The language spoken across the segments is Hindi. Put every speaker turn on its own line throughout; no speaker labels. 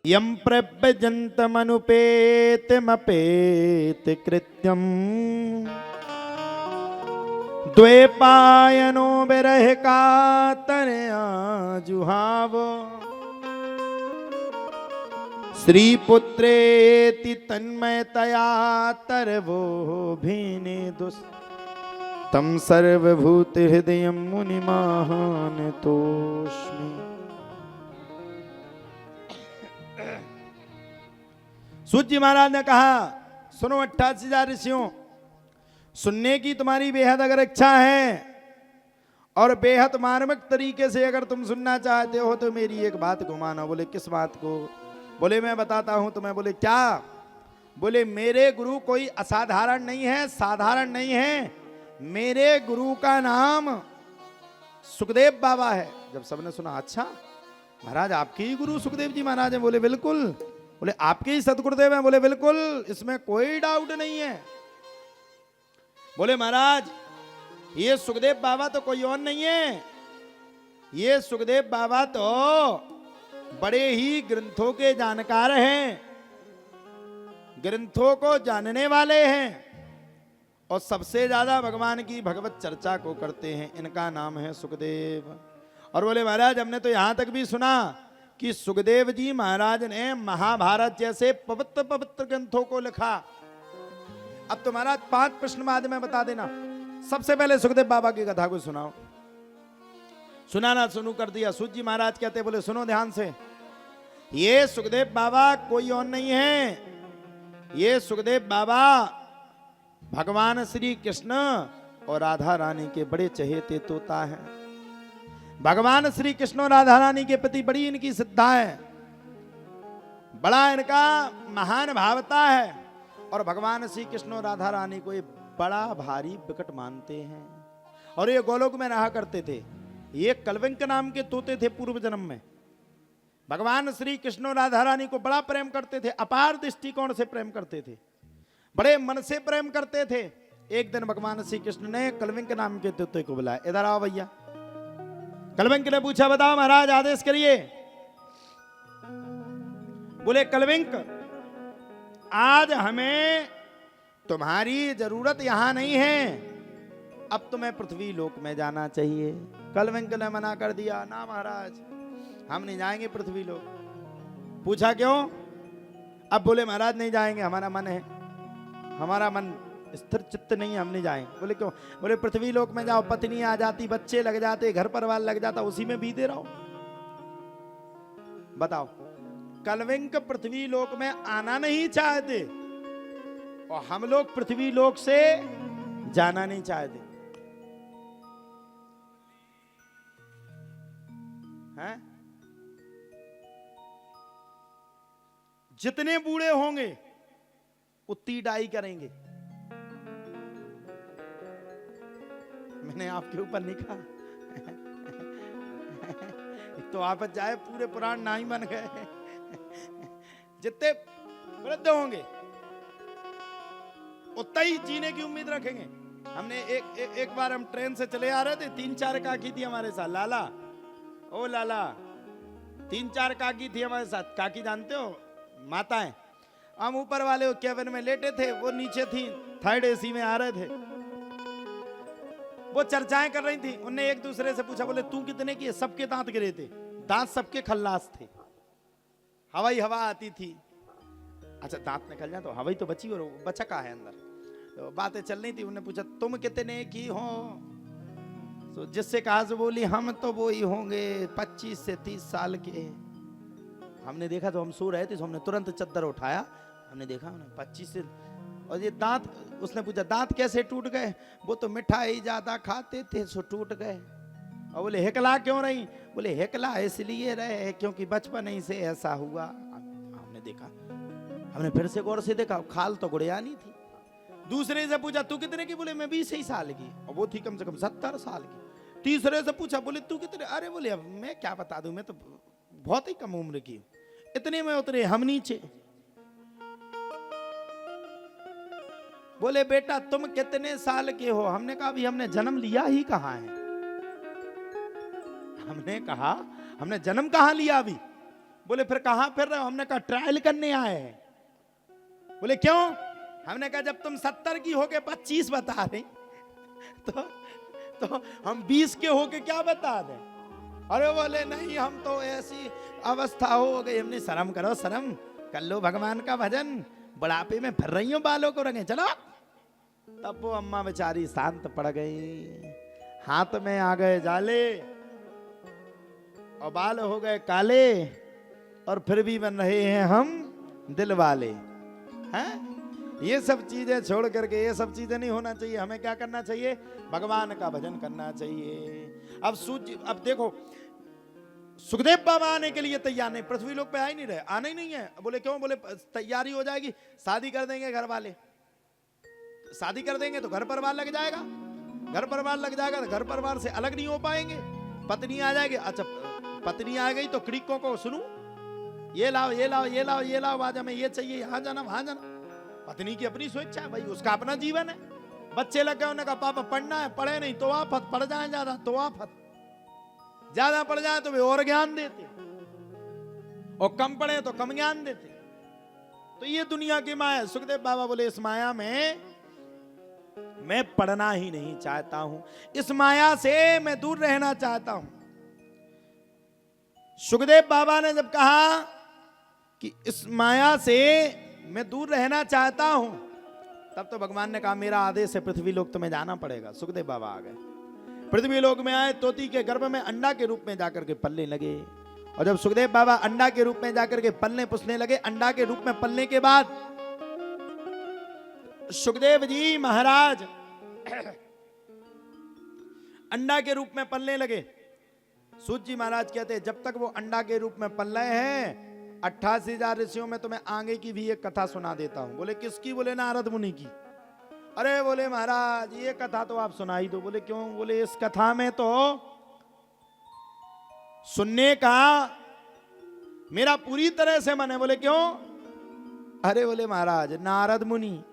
यं प्रव्यजन्तमनुपेतमपेत कृत्यम् द्वैपायनो विरह कातरया जुहाव श्रीपुत्रेति तन्मयतया तरवो भीने दुस् तम सर्वभूत हृदय मुनिमाहान तोष्मि। सूत जी महाराज ने कहा, सुनो 88,000 ऋषियों, सुनने की तुम्हारी बेहद अगर इच्छा है और बेहद मार्मिक तरीके से अगर तुम सुनना चाहते हो तो मेरी एक बात को मानो। बोले किस बात को? बोले मैं बताता हूं तुम्हें। बोले क्या? बोले मेरे गुरु कोई असाधारण नहीं है, साधारण नहीं है। मेरे गुरु का नाम सुखदेव बाबा है। जब सबने सुना, अच्छा महाराज आपके ही गुरु सुखदेव जी महाराज हैं? बोले बिल्कुल। बोले आपके ही सतगुरुदेव हैं? बोले बिल्कुल, इसमें कोई डाउट नहीं है। बोले महाराज ये सुखदेव बाबा तो कोई और नहीं है, ये सुखदेव बाबा तो बड़े ही ग्रंथों के जानकार हैं, ग्रंथों को जानने वाले हैं और सबसे ज्यादा भगवान की भगवत चर्चा को करते हैं। इनका नाम है सुखदेव। और बोले महाराज हमने तो यहां तक भी सुना कि सुखदेव जी महाराज ने महाभारत जैसे पवित्र पवित्र ग्रंथों को लिखा। अब तो महाराज 5 प्रश्न बाद में बता देना। सबसे पहले सुखदेव बाबा की कथा को सुनाओ। सुनाना शुरू कर दिया। सूत जी महाराज कहते, बोले सुनो ध्यान से, ये सुखदेव बाबा कोई और नहीं है, ये सुखदेव बाबा भगवान श्री कृष्ण और राधा रानी के बड़े चहेते तोता है। भगवान श्री कृष्ण और राधा रानी के प्रति बड़ी इनकी श्रद्धा है, बड़ा इनका महान भावता है और भगवान श्री कृष्ण और राधा रानी को ये बड़ा भारी विकट मानते हैं। और ये गोलोक में रहा करते थे। ये कलविंक नाम के तोते थे पूर्व जन्म में। भगवान श्री कृष्ण और राधा रानी को बड़ा प्रेम करते थे, अपार दृष्टिकोण से प्रेम करते थे, बड़े मन से प्रेम करते थे। एक दिन भगवान श्री कृष्ण ने कलविंक नाम के तोते को बुलाया, इधर आओ भैया। कलविंक ने पूछा, बताओ महाराज आदेश करिए। बोले कलविंक आज हमें तुम्हारी जरूरत यहां नहीं है, अब तुम्हें पृथ्वी लोक में जाना चाहिए। कलविंक ने मना कर दिया, ना महाराज हम नहीं जाएंगे पृथ्वी लोक। पूछा क्यों? अब बोले महाराज नहीं जाएंगे, हमारा मन है, हमारा मन स्थिर चित्त नहीं है, हम नहीं जाएंगे। बोले क्यों? बोले पृथ्वी लोक में जाओ, पत्नी आ जाती, बच्चे लग जाते, घर परिवार लग जाता, उसी में बीते रहो। बताओ, कलविंक पृथ्वी लोक में आना नहीं चाहते और हम लोग पृथ्वी लोक से जाना नहीं चाहते हैं? जितने बूढ़े होंगे उतनी डाई करेंगे। मैंने आपके ऊपर नहीं कहा तो आप जाए पूरे पुराण ना ही बन गए। जितने वृद्ध होंगे उतना ही जीने की उम्मीद रखेंगे। हमने एक बार हम ट्रेन से चले आ रहे थे, 3-4 काकी थी हमारे साथ। लाला, ओ लाला, 3-4 काकी थी हमारे साथ। काकी जानते हो, माताएं। हम ऊपर वाले केबिन में लेटे थे, वो नीचे थी, थर्ड एसी में आ रहे थे। वो चर्चाएं कर रही थी। उनने एक दूसरे से पूछा, बोले तू कितने की? सबके दांत गिरे थे, दांत सबके खल्लास थे, हवाई हवा आती थी। अच्छा दांत निकल जाए तो हवाई तो बची और बचा का है अंदर। तो बातें चल रही थी। उन्होंने पूछा तुम कितने की हो? तो जिससे कहा से बोली हम तो वो ही होंगे 25 से 30 साल के। हमने देखा तो हम सो रहे थे, तो हमने तुरंत चद्दर उठाया, हमने देखा 25 से। और ये दांत, उसने पूछा दांत कैसे टूट गए? वो तो मिठाई ज्यादा खाते थे सो टूट गए। और बोले हेकला क्यों रही? बोले हेकला इसलिए रहे क्योंकि बचपन ही से ऐसा हुआ। हमने देखा, हमने फिर से गौर से देखा, खाल तो गुड़िया नहीं थी। दूसरे से पूछा तू कितने की? बोले मैं 20 ही साल की। और वो थी कम से कम 70 साल की। तीसरे से पूछा, बोले तू कितने? अरे बोले अब मैं क्या बता दूं, मैं तो बहुत ही कम उम्र की। इतने में उतरे हम नीचे। बोले बेटा तुम कितने साल के हो? हमने कहा अभी हमने जन्म लिया ही कहां है। हमने कहा हमने जन्म कहां लिया अभी? बोले फिर कहां फिर रहे हो? हमने कहा ट्रायल करने आए हैं। बोले क्यों? हमने कहा जब तुम 70 की होके 25 बता रही तो हम 20 के होके क्या बता दें? अरे बोले नहीं, हम तो ऐसी अवस्था हो गई। हमने शर्म करो, शर्म कर लो, भगवान का भजन, बुढ़ापे में फिर रही हो बालों को रंगे, चलो। तब वो अम्मा बेचारी शांत पड़ गई, हाथ में आ गए जाले और बाल हो गए काले, और फिर भी बन रहे हैं हम दिल वाले हैं। ये सब चीजें छोड़ करके, ये सब चीजें नहीं होना चाहिए। हमें क्या करना चाहिए? भगवान का भजन करना चाहिए। अब देखो, सुखदेव बाबा आने के लिए तैयार नहीं, पृथ्वी लोक पे आ ही नहीं रहे, आना ही नहीं है। बोले क्यों? बोले तैयारी हो जाएगी, शादी कर देंगे घर वाले, शादी कर देंगे तो घर परिवार लग जाएगा, घर परिवार लग जाएगा तो घर परिवार से अलग नहीं हो पाएंगे, पत्नी आ जाएगी। अच्छा, पत्नी आ गई तो क्रिकों को सुनू, ये लाओ ये लाओ ये लाओ ये लाओ, आज हमें ये चाहिए, यहाँ जाना वहां जाना। पत्नी की अपनी स्वेच्छा है भाई, उसका अपना जीवन है। बच्चे लगे, उन्होंने कहा पापा पढ़ना है, पढ़े नहीं तो आफत, पढ़ जाए ज्यादा तो आफत, ज्यादा पढ़ जाए तो वे और ज्ञान देते, और कम पढ़े तो कम ज्ञान देते। तो ये दुनिया की माया। सुखदेव बाबा बोले इस माया में मैं पढ़ना ही नहीं चाहता हूं, इस माया से मैं दूर रहना चाहता हूं। सुखदेव बाबा ने जब कहा कि इस माया से मैं दूर रहना चाहता हूं, तब तो भगवान ने कहा मेरा आदेश है, पृथ्वी लोक तुम्हें जाना पड़ेगा। सुखदेव बाबा आ गए, पृथ्वी लोक में आए, तोती के गर्भ में अंडा के रूप में जाकर के पलने लगे। और जब सुखदेव बाबा अंडा के रूप में जाकर के पलने पुसने लगे, अंडा के रूप में पलने के बाद सुखदेव जी महाराज अंडा के रूप में पलने लगे। सूत जी महाराज कहते हैं जब तक वो अंडा के रूप में पल रहे हैं, 88,000 ऋषियों में तो मैं आगे की भी एक कथा सुना देता हूं। बोले किसकी? बोले नारद मुनि की। अरे बोले महाराज ये कथा तो आप सुनाई दो। बोले क्यों? बोले इस कथा में तो सुनने का मेरा पूरी तरह से मन है। बोले क्यों? अरे बोले महाराज नारद मुनि,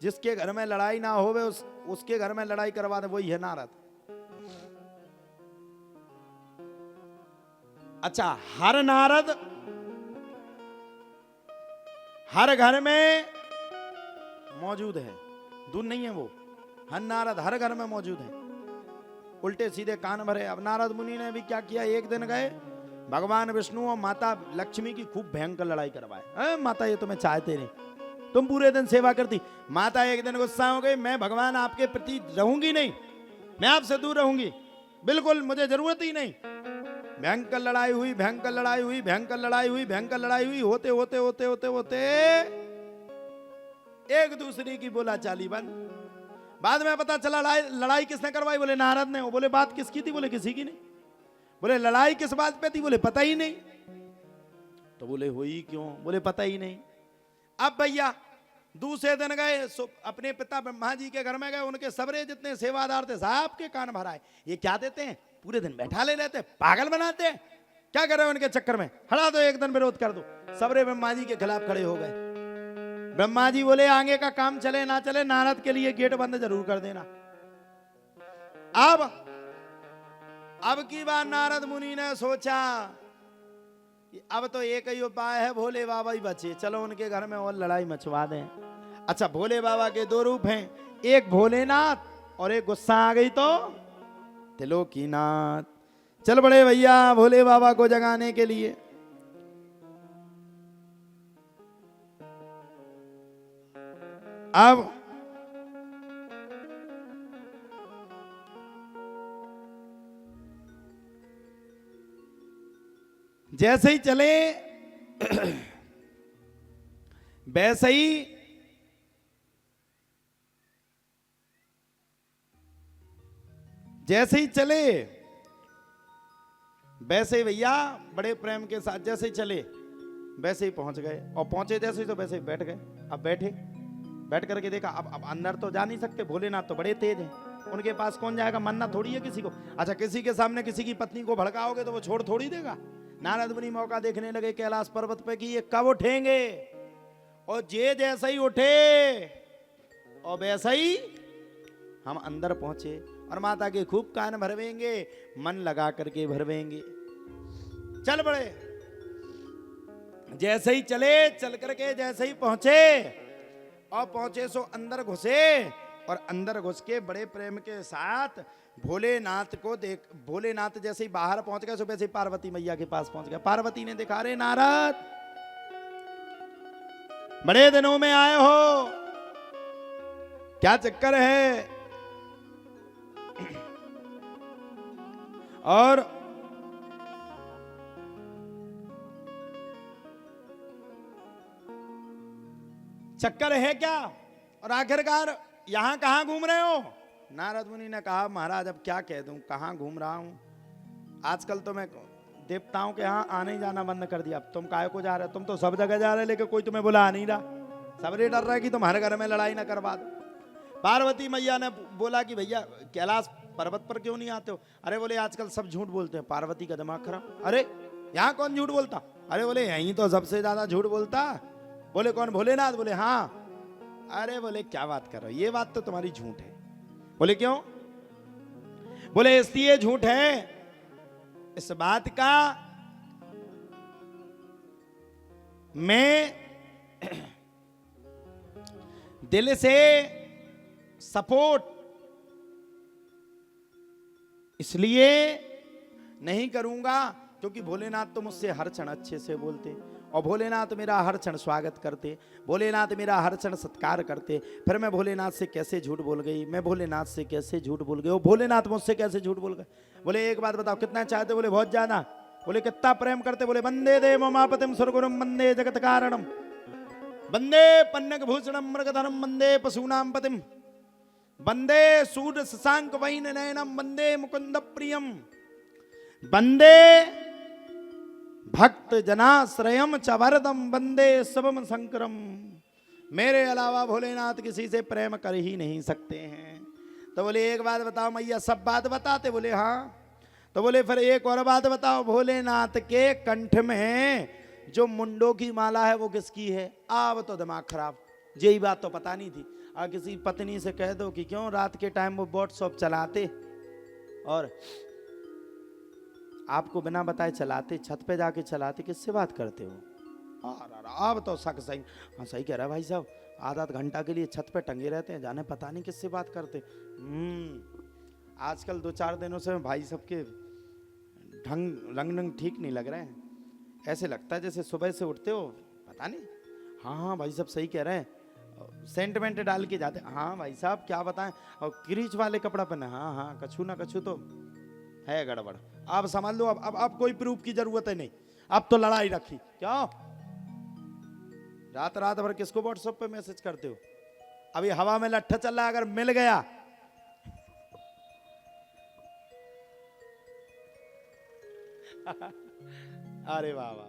जिसके घर में लड़ाई ना होवे उसके घर में लड़ाई करवा दे, वही है नारद। अच्छा, हर नारद हर घर में मौजूद है, दूर नहीं है वो। हर नारद हर घर में मौजूद है, उल्टे सीधे कान भरे। अब नारद मुनि ने भी क्या किया, एक दिन गए भगवान विष्णु और माता लक्ष्मी की खूब भयंकर लड़ाई करवाए। माता ये तुम्हें चाहते नहीं, तुम पूरे दिन सेवा करती। माता एक दिन गुस्सा हो गई, मैं भगवान आपके प्रति रहूंगी नहीं, मैं आपसे दूर रहूंगी, बिल्कुल मुझे जरूरत ही नहीं। भयंकर लड़ाई हुई, भयंकर लड़ाई हुई, भयंकर लड़ाई हुई, भयंकर लड़ाई हुई। होते होते होते होते होते एक दूसरे की बोलाचाली बंद। बाद में पता चला लड़ाई किसने करवाई? बोले नारद ने। बोले बात किसकी थी? बोले किसी की नहीं। बोले लड़ाई किस बात पे थी? बोले पता ही नहीं। तो बोले हुई क्यों? बोले पता ही नहीं। अब भैया दूसरे दिन गए, अपने पिता ब्रह्मा जी के घर में गए, उनके सबरे जितने सेवादार थे साहब के कान भराए। ये क्या देते हैं? पूरे दिन बैठा ले लेते, पागल बनाते हैं, क्या कर रहे हो उनके चक्कर में, हटा दो, एक दिन विरोध कर दो। सबरे ब्रह्मा जी के खिलाफ खड़े हो गए। ब्रह्मा जी बोले आगे का काम चले ना चले, नारद के लिए गेट बंद जरूर कर देना। अब की बार नारद मुनि ने सोचा कि अब तो एक ही उपाय है, भोले बाबा ही बचे, चलो उनके घर में और लड़ाई मचवा दें। अच्छा, भोले बाबा के दो रूप हैं, एक भोलेनाथ और एक गुस्सा आ गई तो त्रिलोकीनाथ। चल बड़े भैया भोले बाबा को जगाने के लिए। अब जैसे ही चले वैसे ही चले वैसे ही भैया बड़े प्रेम के साथ जैसे ही चले वैसे ही पहुंच गए। और पहुंचे जैसे ही तो वैसे ही बैठ गए। अब बैठ करके देखा, अब अंदर तो जा नहीं सकते, भोलेनाथ तो बड़े तेज हैं, उनके पास कौन जाएगा, मन्ना थोड़ी है किसी को। अच्छा, किसी के सामने किसी की पत्नी को भड़काओगे तो वो छोड़ थोड़ी देगा। नारद मुनि मौका देखने लगे कैलाश पर्वत पे कि ये कब उठेंगे, और जे जैसे ही उठे और वैसा ही हम अंदर पहुंचे और माता के खूब कान भरवेंगे, मन लगा करके भरवेंगे। चल बड़े जैसे ही चले, चल करके जैसे ही पहुंचे और पहुंचे सो अंदर घुसे, और अंदर घुस के बड़े प्रेम के साथ भोलेनाथ को देख, भोलेनाथ जैसे ही बाहर पहुंच गए सो वैसे ही पार्वती मैया के पास पहुंच गए। पार्वती ने देखा, रे नारद, बड़े दिनों में आए हो, क्या चक्कर है? और चक्कर है क्या, और आखिरकार यहां कहां घूम रहे हो? नारद मुनि ने कहा, महाराज अब क्या कह दूं, कहां घूम रहा हूं, आजकल तो मैं देवताओं के यहाँ आने ही जाना बंद कर दिया। अब तुम काहे को जा रहे हो? तुम तो सब जगह जा रहे हो, लेकिन कोई तुम्हें बुला नहीं रहा। सबरे डर रहा है कि तुम्हारे घर में लड़ाई ना करवा दो। पार्वती मैया ने बोला कि भैया कैलाश पर्वत पर क्यों नहीं आते हो? अरे बोले आजकल सब झूठ बोलते हैं। पार्वती का दिमाग खराब, अरे यहाँ कौन झूठ बोलता? अरे बोले यहीं तो सबसे ज्यादा झूठ बोलता। बोले कौन? भोलेनाथ। बोले हाँ। अरे बोले क्या बात कर रहे हो, ये बात तो तुम्हारी झूठ है। बोले क्यों? बोले इसलिए झूठ है इस बात का, मैं दिल से सपोर्ट इसलिए नहीं करूंगा क्योंकि भोलेनाथ तो मुझसे हर क्षण अच्छे से बोलते, और भोलेनाथ मेरा हर क्षण स्वागत करते, भोलेनाथ मेरा हर क्षण सत्कार करते। फिर मैं भोलेनाथ से कैसे झूठ बोल गई, मैं भोलेनाथ से कैसे झूठ बोल गई, वो भोलेनाथ मुझसे कैसे झूठ बोल गए? बोले एक बात बताओ, कितना चाहते? बोले बहुत ज्यादा। बोले कितना प्रेम करते? बोले वंदे देव उमापतिम स्वर्गुरुम वंदे जगत कारणम वंदे पन्नग भूषणम मृगधरम वंदे पशूनाम पतिम वंदे सूर्य शशांक वैन नयनम वंदे मुकुंद प्रियम वंदे भक्त जनाश्रयम च वरदम वंदे सबम शंकरम। मेरे अलावा भोलेनाथ किसी से प्रेम कर ही नहीं सकते हैं। तो बोले एक बात बताओ मैया, सब बात बताते? बोले हाँ। तो बोले फिर एक और बात बताओ, भोलेनाथ के कंठ में जो मुंडों की माला है वो किसकी है? अब तो दिमाग खराब, यही बात तो पता नहीं थी। और किसी पत्नी से कह दो कि क्यों रात के टाइम वो व्हाट्सएप चलाते और आपको बिना बताए चलाते, छत पे जाके चलाते, किससे बात करते हो? अब तो शक सही, हाँ सही कह रहा है भाई साहब, आधा घंटा के लिए छत पे टंगे रहते हैं, जाने पता नहीं किससे बात करते। आजकल 2-4 दिनों से भाई सबके रंग ठीक नहीं लग रहे हैं। ऐसे लगता है जैसे सुबह से उठते हो, पता नहीं। हाँ हाँ भाई सब सही कह रहे हैं, सेंटिमेंट डाल के जाते। हाँ भाई साहब क्या बताएं, और क्रीच वाले कपड़ा पहने। हाँ हाँ कछु ना कछु तो है गड़बड़। आप समझ लो, अब कोई प्रूफ की जरूरत है नहीं, अब तो लड़ाई रखी। क्या रात रात भर किसको व्हाट्सएप पे मैसेज करते हो? अभी हवा में लट्ठा चल रहा है, अगर मिल गया अरे वाह वाह।